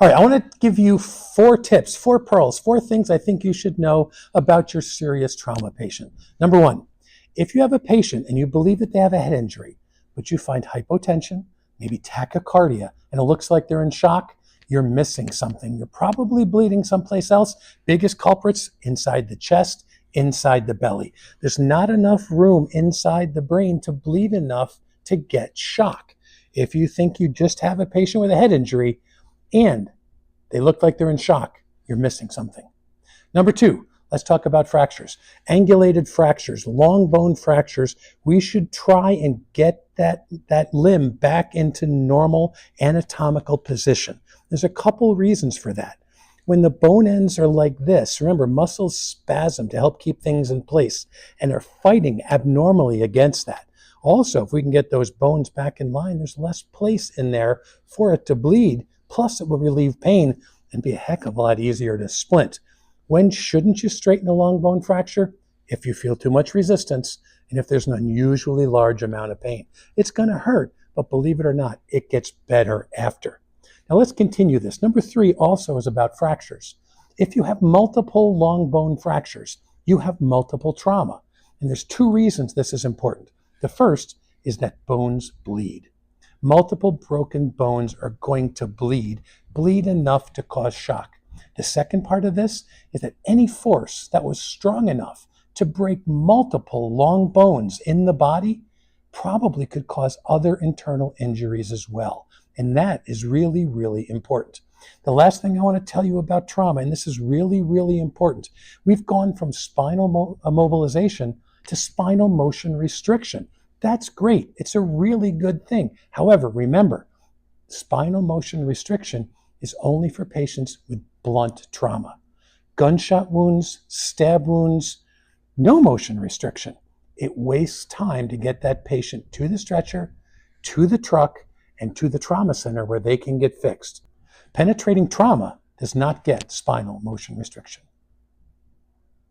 All right, I want to give you 4 tips, 4 pearls, 4 things I think you should know about your serious trauma patient. Number 1, if you have a patient and you believe that they have a head injury, but you find hypotension, maybe tachycardia, and it looks like they're in shock, you're missing something. You're probably bleeding someplace else. Biggest culprits inside the chest, inside the belly. There's not enough room inside the brain to bleed enough to get shock. If you think you just have a patient with a head injury and they look like they're in shock, you're missing something. Number 2, let's talk about fractures. Angulated fractures, long bone fractures, we should try and get that limb back into normal anatomical position. There's a couple reasons for that. When the bone ends are like this, remember, muscles spasm to help keep things in place and are fighting abnormally against that. Also, if we can get those bones back in line, there's less place in there for it to bleed, plus it will relieve pain and be a heck of a lot easier to splint. When shouldn't you straighten a long bone fracture? If you feel too much resistance and if there's an unusually large amount of pain. It's going to hurt, but believe it or not, it gets better after. Now let's continue this. Number 3 also is about fractures. If you have multiple long bone fractures, you have multiple trauma. And there's 2 reasons this is important. The first is that bones bleed. Multiple broken bones are going to bleed enough to cause shock. The second part of this is that any force that was strong enough to break multiple long bones in the body probably could cause other internal injuries as well. And that is really, really important. The last thing I want to tell you about trauma, and this is really, really important, we've gone from spinal immobilization to spinal motion restriction. That's great. It's a really good thing. However, remember, spinal motion restriction is only for patients with blunt trauma. Gunshot wounds, stab wounds, no motion restriction. It wastes time to get that patient to the stretcher, to the truck, and to the trauma center where they can get fixed. Penetrating trauma does not get spinal motion restriction.